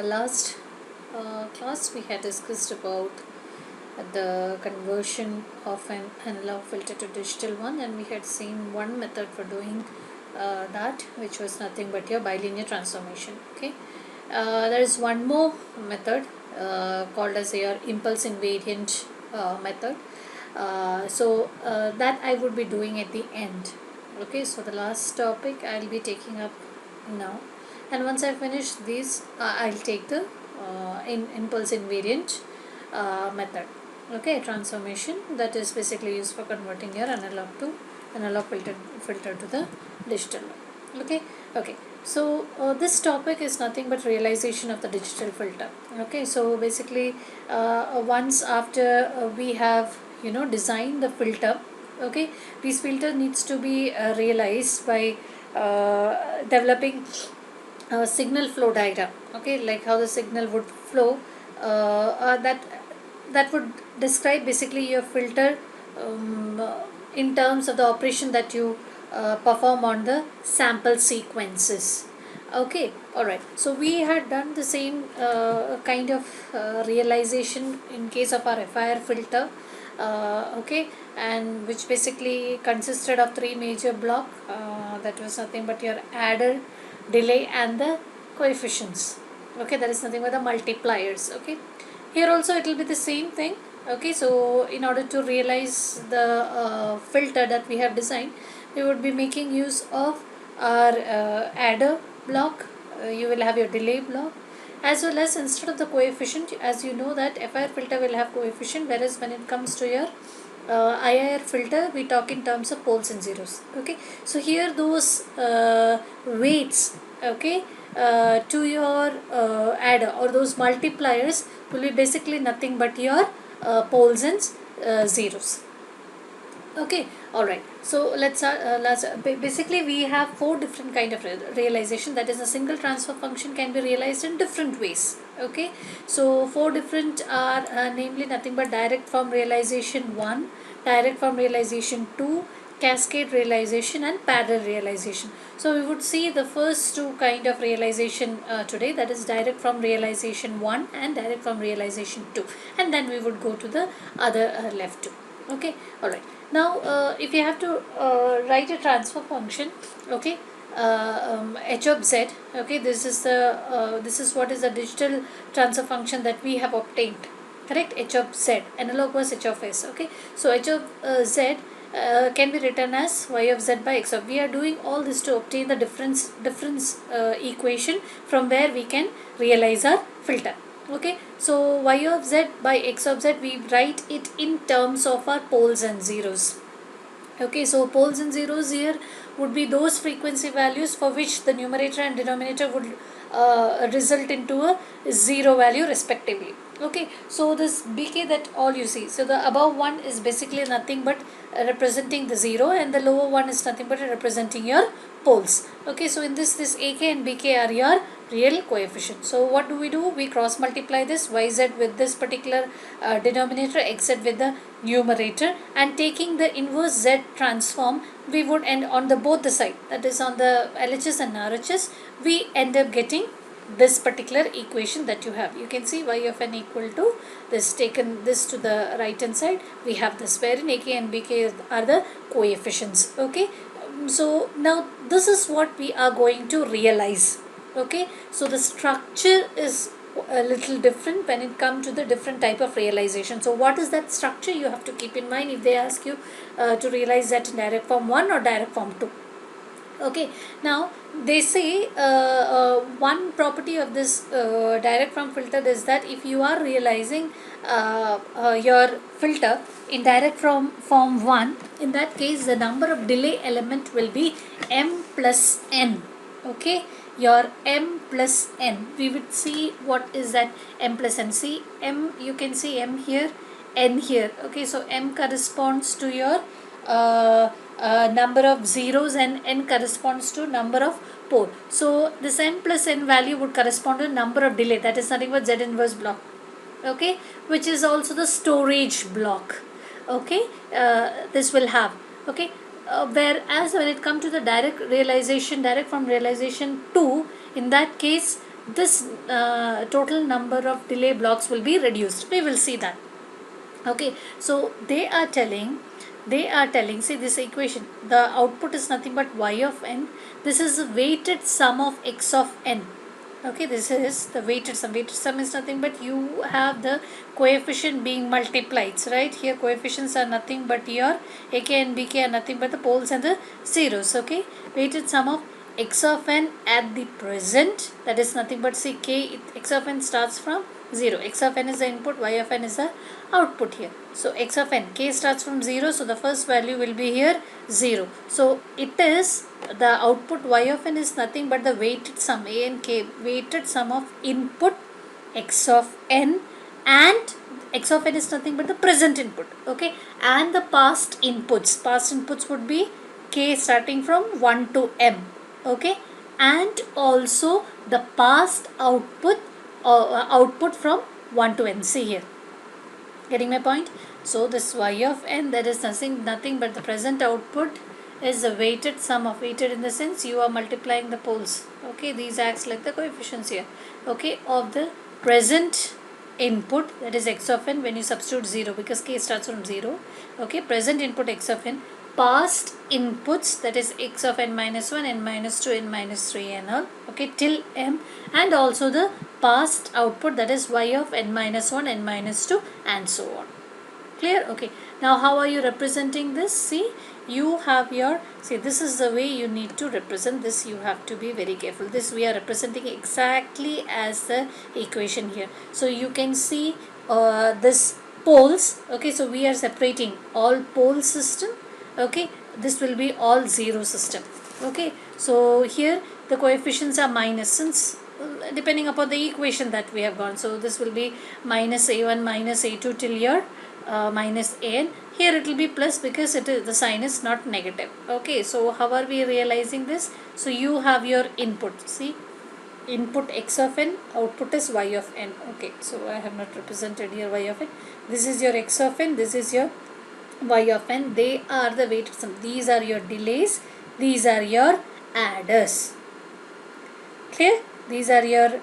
Last class we had discussed about the conversion of an analog filter to digital one, and we had seen one method for doing that, which was nothing but your bilinear transformation. Okay, there is one more method called as your impulse invariant method. That I would be doing at the end. Okay, so the last topic I'll be taking up now, and once I finish these, I'll take the impulse invariant method. Okay, transformation, that is basically used for converting your analog filter to the digital one. Okay. So this topic is nothing but realization of the digital filter. Okay, so basically once after we have designed the filter, okay, this filter needs to be realized by developing a signal flow diagram. Okay, like how the signal would flow, that would describe basically your filter in terms of the operation that you perform on the sample sequences. Okay, alright, so we had done the same kind of realization in case of our FIR filter. Okay, and which basically consisted of three major block, that was nothing but your adder, delay, and the coefficients. Okay, that is nothing but the multipliers. Okay, here also it will be the same thing. Okay, so in order to realize the filter that we have designed, we would be making use of our adder block. You will have your delay block, as well as instead of the coefficient, as you know that FIR filter will have coefficient, whereas when it comes to your IIR filter, we talk in terms of poles and zeros. Okay, so here those weights, okay, to your adder, or those multipliers, will be basically nothing but your poles and zeros. Okay, alright, so basically we have four different kind of realization, that is a single transfer function can be realized in different ways. Okay, so four different are namely nothing but direct form realization 1, direct form realization 2, cascade realization, and parallel realization. So we would see the first two kind of realization today, that is direct from realization 1 and direct from realization 2, and then we would go to the other left two. Okay, alright, now if you have to write a transfer function, okay, h of z, okay, this is what is the digital transfer function that we have obtained, correct? H of z, analog was h of s. Okay, so h of z can be written as y of z by x of. We are doing all this to obtain the difference equation from where we can realize our filter. Okay, so y of z by x of z, we write it in terms of our poles and zeros. Okay, so poles and zeros here would be those frequency values for which the numerator and denominator would result into a zero value respectively. Okay, so this bk that all you see, so the above one is basically nothing but representing the zero, and the lower one is nothing but representing your poles. Okay, so in this ak and bk are your real coefficient. So what do? We cross multiply this yz with this particular denominator, xz with the numerator, and taking the inverse z transform, we would end on the both the side, that is on the LHS and RHS, we end up getting this particular equation that you have. You can see y of n equal to this, taken this to the right hand side, we have this, wherein ak and bk are the coefficients. Okay, so now this is what we are going to realize. Okay, so the structure is a little different when it comes to the different type of realization. So what is that structure? You have to keep in mind if they ask you to realize that in direct form 1 or direct form 2. Okay, now they say one property of this direct form filter is that if you are realizing your filter in direct from form 1, in that case the number of delay element will be m plus n. Okay, your m plus n, we would see what is that m plus n. See m, you can see m here, n here. Okay, so m corresponds to your number of zeros, and n corresponds to number of pole. So this n plus n value would correspond to number of delay, that is nothing but z inverse block. Okay, which is also the storage block. Okay, this will have. Okay, whereas when it comes to the direct from realization 2, In that case, this total number of delay blocks will be reduced. We will see that. Okay, so they are telling, see this equation, the output is nothing but y of n. This is the weighted sum of x of n. Okay, this is the weighted sum is nothing but you have the coefficient being multiplied, right? Here coefficients are nothing but your ak and bk are nothing but the poles and the zeros. Okay, weighted sum of x of n at the present, that is nothing but, see, x of n starts from 0. X of n is the input, y of n is the output here. So x of n, k starts from 0, so the first value will be here 0. So it is the output y of n is nothing but the weighted sum, a and k, weighted sum of input x of n, and x of n is nothing but the present input. Okay, and the past inputs would be k starting from 1 to m. Okay, and also the past output from 1 to n. See here, getting my point? So this y of n, that is nothing but the present output is the weighted sum of, weighted in the sense you are multiplying the poles. Okay, these acts like the coefficients here. Okay, of the present input, that is x of n, when you substitute 0 because k starts from 0. Okay, present input x of n, past inputs, that is x of n minus 1, n minus 2, n minus 3 and all. Okay, till m, and also the past output, that is y of n minus 1, n minus 2 and so on. Clear? Okay, now how are you representing this? See, you have your, see, this is the way you need to represent this. You have to be very careful. This we are representing exactly as the equation here. So you can see this poles. Okay, so we are separating all pole system. Okay, this will be all zero system. Okay, so here the coefficients are minus, since depending upon the equation that we have gone. So this will be minus a1 minus a2 till your minus an. Here it will be plus because it is, the sign is not negative. Okay, so how are we realizing this? So you have your input, see, input x of n, output is y of n. Okay, so I have not represented here y of n. This is your x of n, this is your y of n. They are the weighted sum. These are your delays, these are your adders. Clear? These are your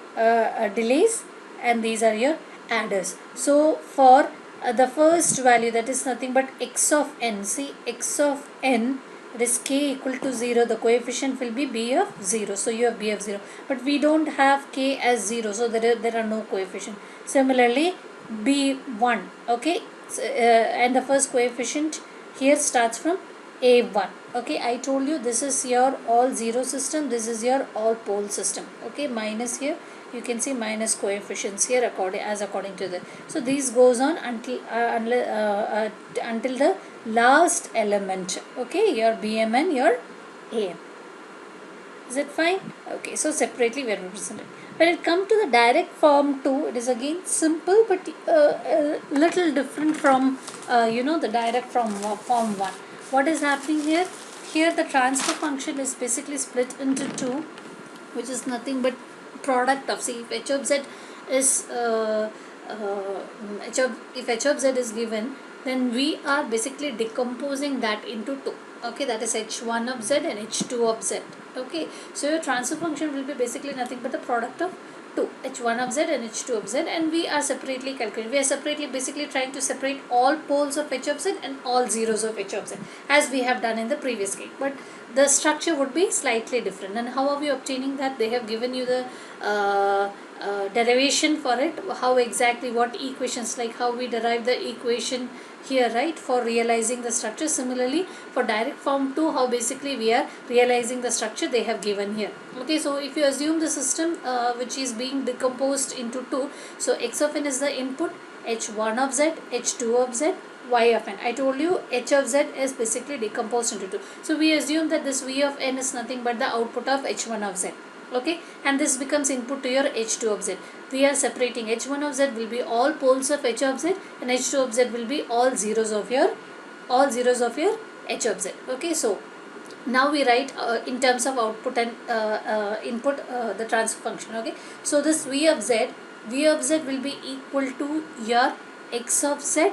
delays and these are your adders. So for the first value, that is nothing but x of n, see, x of n, that is k equal to 0, the coefficient will be b of 0. So you have b of 0, but we don't have k as 0, so there are no coefficient. Similarly b1, okay, and the first coefficient here starts from a1. Okay, I told you this is your all zero system, this is your all pole system. Okay, minus here you can see minus coefficients here according to the, so this goes on until the last element. Okay, your bm and your am. Is it fine? Okay, so separately we are represented. When it comes to the direct form 2, it is again simple but a little different from the direct form 1. What is happening here? Here the transfer function is basically split into 2, which is nothing but product of, see, if h of z is if h of z is given, then we are basically decomposing that into 2. Okay, that is h1 of z and h2 of z. Okay, so your transfer function will be basically nothing but the product of 2, h1 of z and h2 of z, and we are separately calculating. We are separately basically trying to separate all poles of h of z and all zeros of h of z, as we have done in the previous case. But the structure would be slightly different. And how are we obtaining that? They have given you the derivation for it, how exactly, what equations, like how we derive the equation here, right, for realizing the structure. Similarly for direct form 2, how basically we are realizing the structure, they have given here. Okay, so if you assume the system which is being decomposed into 2, so x of n is the input, h1 of z, h2 of z, y of n. I told you h of z is basically decomposed into 2. So we assume that this v of n is nothing but the output of h1 of z. Okay, and this becomes input to your h2 of z. We are separating h1 of z will be all poles of h of z, and h2 of z will be all zeros of your h of z. Okay, so now we write in terms of output and input the transfer function. Okay, so this v of z will be equal to your x of z,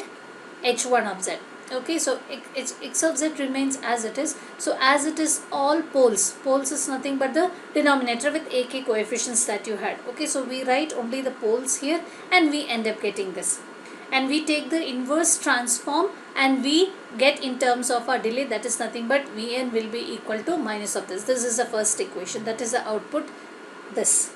h1 of z. Okay, so x of z remains as it is. So as it is all poles, poles is nothing but the denominator with ak coefficients that you had. Okay, so we write only the poles here and we end up getting this, and we take the inverse transform and we get in terms of our delay, that is nothing but Vn will be equal to minus of this. This is the first equation, that is the output, this.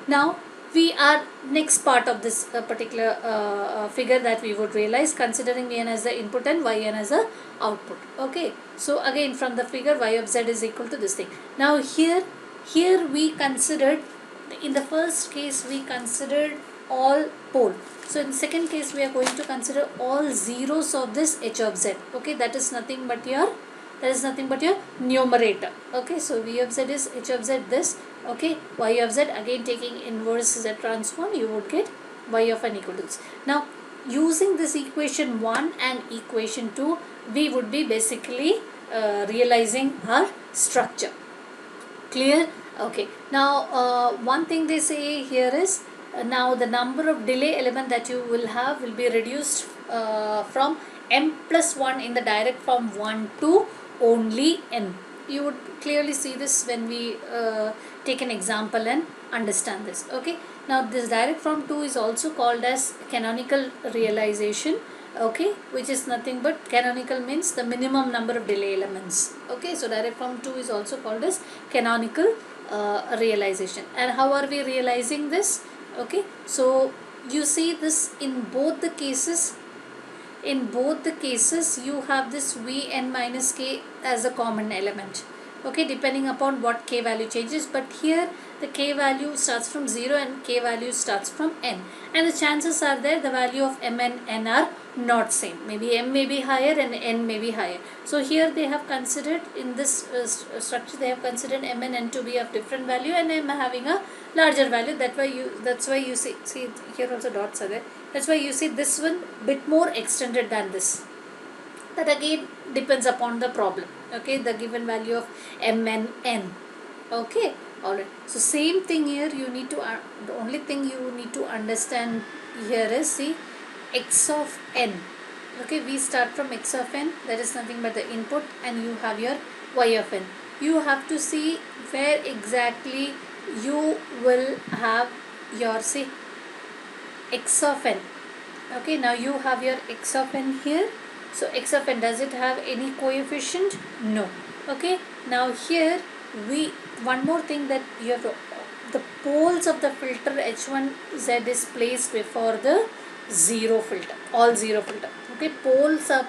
Now we are next part of this particular figure that we would realize, considering Vn as the input and Yn as the output. Okay, so again from the figure y of z is equal to this thing. Now here we considered, in the first case we considered all pole. So in the second case we are going to consider all zeros of this h of z. Okay, that is nothing but your numerator. Okay, so v of z is h of z this. Okay, y of z, again taking inverse z transform, you would get y of n equal to this. Now using this equation 1 and equation 2, we would be basically realizing our structure. Clear? Okay, now one thing they say here is, now the number of delay element that you will have will be reduced from m plus 1 in the direct form 1 to only n. You would clearly see this when we take an example and understand this. Okay, now this direct form 2 is also called as canonical realization. Okay, which is nothing but, canonical means the minimum number of delay elements. Okay, so direct form 2 is also called as canonical realization. And how are we realizing this? Okay, so you see this in both the cases. In both the cases you have this Vn minus k as a common element. Okay, depending upon what k value changes, but here the k value starts from 0 and k value starts from n, and the chances are there the value of m and n are not same. Maybe m may be higher and n may be higher. So here they have considered, in this structure they have considered m and n to be of different value and m having a larger value. That's why you see here also dots are there. That's why you see this one bit more extended than this. That again depends upon the problem. Okay, the given value of m and n. Okay, alright. So same thing here, you need to the only thing you need to understand here is, see, x of n. Okay, we start from x of n, that is nothing but the input, and you have your y of n. You have to see where exactly you will have your, say, x of n. Okay, now you have your x of n here. So x of n, does it have any coefficient? No. Okay, now here one more thing that you have to, the poles of the filter H1Z is placed before the zero filter, all zero filter. Okay, poles are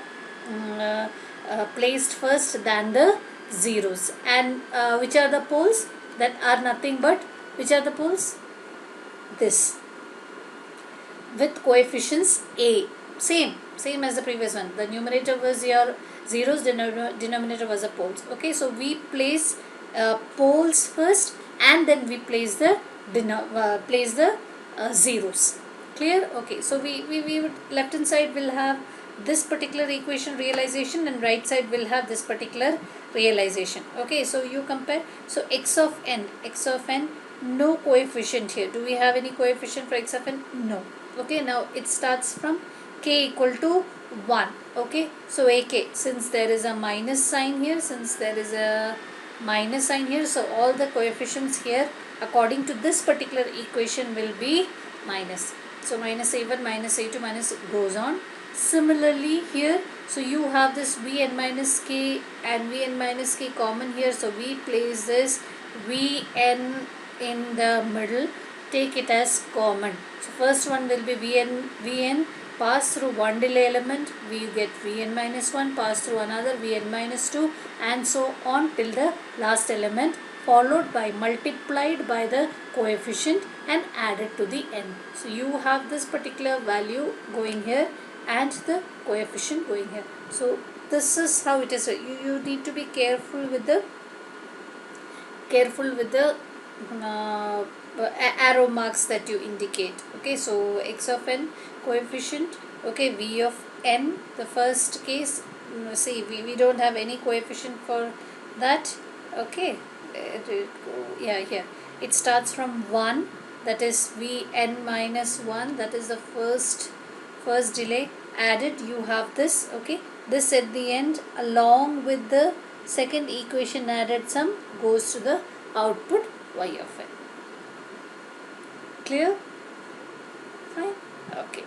placed first than the zeros. And which are the poles? That are nothing but, which are the poles? This, with coefficients a, same as the previous one. The numerator was your zeros, denominator was the poles. Okay, so we place poles first and then we place the zeros. Clear? Okay, so we would, left hand side will have this particular equation realization and right side will have this particular realization. Okay, so you compare. So x of n, no coefficient here. Do we have any coefficient for x of n? No. Okay, now it starts from k equal to 1. Okay, so ak, since there is a minus sign here, so all the coefficients here according to this particular equation will be minus. So minus a1, minus a2, minus goes on. Similarly here, so you have this Vn minus k and Vn minus k common here, so we place this Vn in the middle, take it as common. So first one will be Vn pass through one delay element, we get Vn minus 1, pass through another Vn minus 2, and so on till the last element, followed by multiplied by the coefficient and added to the n. So you have this particular value going here and the coefficient going here. So this is how it is. You need to be careful with the arrow marks that you indicate. Okay, so x of n coefficient, okay, v of n, the first case, see, we don't have any coefficient for that. Okay, here it starts from 1, that is Vn minus 1, that is the first delay, added, you have this. Okay, this at the end along with the second equation added sum goes to the output y of n. Clear? Fine. Okay.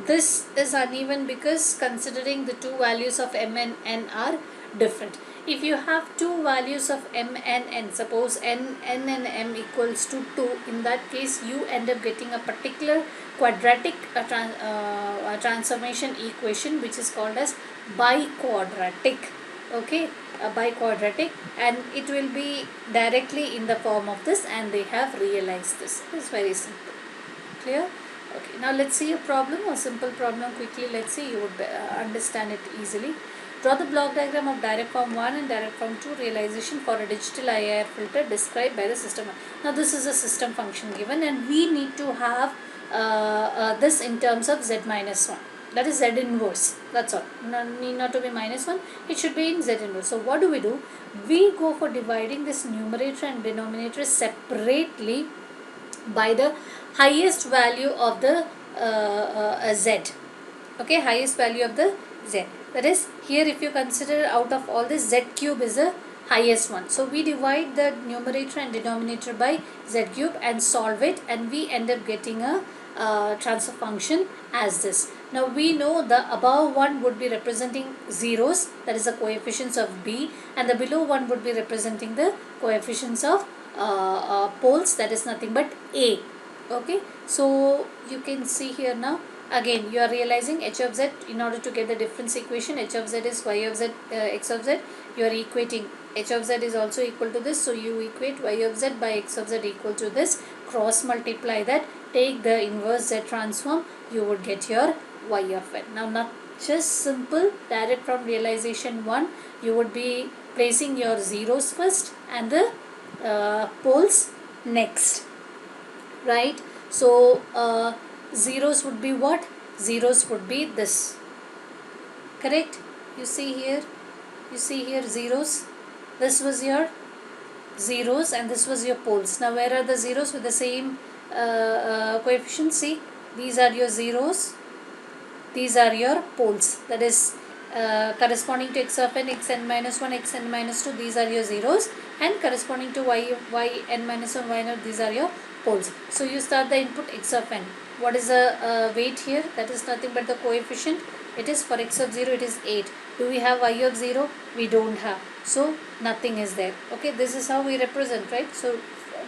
This is uneven because considering the two values of m and n are different. If you have two values of m and n, suppose n and m equals to 2, in that case you end up getting a particular quadratic transformation equation which is called as biquadratic. Okay, a biquadratic, and it will be directly in the form of this, and they have realized this. It's very simple. Clear? Okay, now let's see a problem, a simple problem quickly. Let's see, you would understand it easily. Draw the block diagram of direct form 1 and direct form 2 realization for a digital IIR filter described by the system. Now this is a system function given, and we need to have this in terms of z minus 1. That is z inverse. That's all. Need not to be minus 1. It should be in z inverse. So what do? We go for dividing this numerator and denominator separately by the highest value of the z. Okay, highest value of the z. That is, here if you consider out of all this, z cube is the highest one. So we divide the numerator and denominator by z cube and solve it, and we end up getting a transfer function as this. Now we know the above one would be representing zeros, that is the coefficients of b, and the below one would be representing the coefficients of poles, that is nothing but a. Okay, so you can see here now, again you are realizing h of z. In order to get the difference equation, h of z is y of z, x of z, you are equating h of z is also equal to this, so you equate y of z by x of z equal to this, cross multiply that, take the inverse z transform, you would get your y of n. Now not just simple direct from realization 1, you would be placing your zeros first and the poles next, right? So zeros would be what? Zeros would be this, correct? You see here zeros, this was your zeros and this was your poles. Now where are the zeros with the same coefficient? See, these are your zeros, these are your poles, that is corresponding to x of n, xn minus 1, xn minus 2, these are your zeros, and corresponding to yn minus 1, y0, these are your poles. So you start the input x of n. What is the weight here? That is nothing but the coefficient. It is for x of 0, it is 8. Do we have y of 0? We don't have. So nothing is there. Okay, this is how we represent, right? So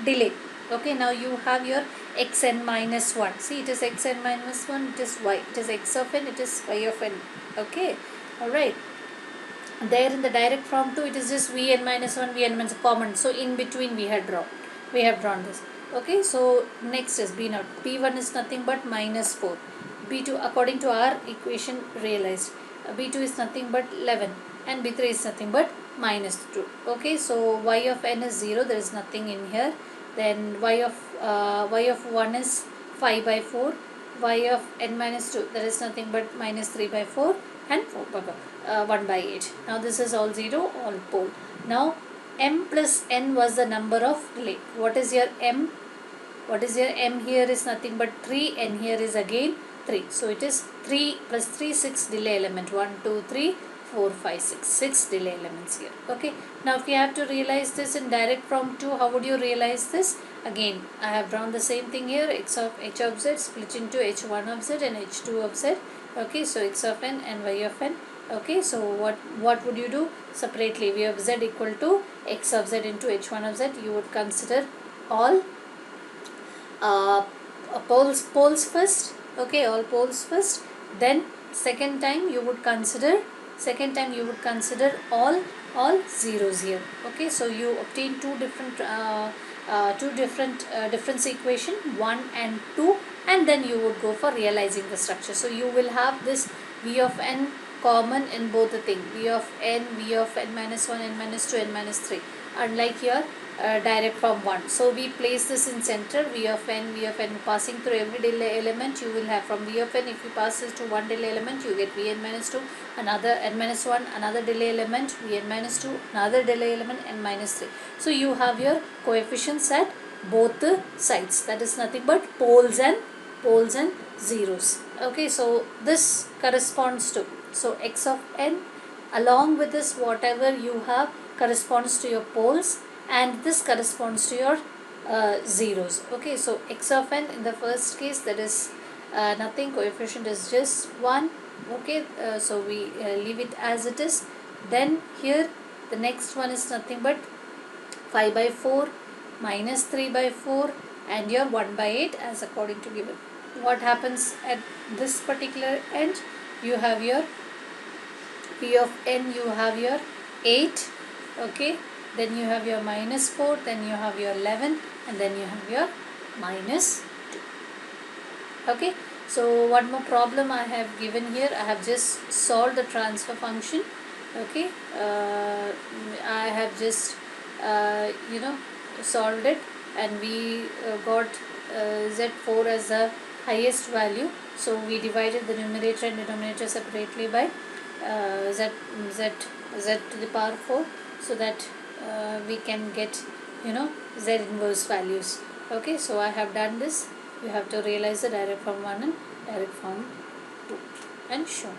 delay. Okay, now you have your xn minus 1. See, it is xn minus 1, it is y. It is x of n, it is y of n. Okay, alright. There in the direct form 2, it is just vn minus 1, vn minus common. So in between we have drawn this. Okay, so next is b0. b1 is nothing but minus 4. b2 according to our equation realized. b2 is nothing but 11 and b3 is nothing but minus 2. Okay, so y of n is 0, there is nothing in here. Then y of 1 is 5 by 4, y of n minus 2, there is nothing but minus 3 by 4, and 1 by 8. Now this is all 0, all pole. Now m plus n was the number of delay. What is your m? What is your m here is nothing but 3, and here is again 3. So it is 3 plus 3, 6 delay element. 1, 2, 3, 4, 5, 6. 6 delay elements here. Okay. Now if you have to realize this in direct from 2, how would you realize this? Again, I have drawn the same thing here. H of z split into h1 of z and h2 of z. Okay. So x of n and y of n. Okay. So what would you do? Separately, v of z equal to x of z into h1 of z. You would consider all poles first. Okay, all poles first. Then second time you would consider all zeros here. Okay, so you obtain two different difference equation 1 and 2, and then you would go for realizing the structure. So you will have this v of n common in both the thing, v of n minus 1, n minus 2, n minus 3, unlike here direct from 1. So we place this in center, v of n passing through every delay element. You will have from v of n, if you pass this to one delay element, you get vn minus 2, another n minus 1, another delay element, vn minus 2, another delay element, n minus 3. So you have your coefficients at both the sides, that is nothing but poles and zeros. Okay, so this corresponds to So x of n, along with this whatever you have corresponds to your poles, and this corresponds to your zeros. Okay, so x of n in the first case, that is nothing, coefficient is just 1. Okay, so we leave it as it is. Then here the next one is nothing but 5 by 4 minus 3 by 4 and your 1 by 8 as according to given. What happens at this particular end? You have your p of n, you have your 8. Okay, then you have your minus 4, then you have your 11, and then you have your minus 2. Okay, so one more problem I have given here. I have just solved the transfer function. Okay, I have just solved it, and we got z4 as the highest value. So we divided the numerator and denominator separately by z to the power 4, so that we can get z inverse values. Okay, so I have done this. You have to realize the direct form 1 and direct form 2 and shown.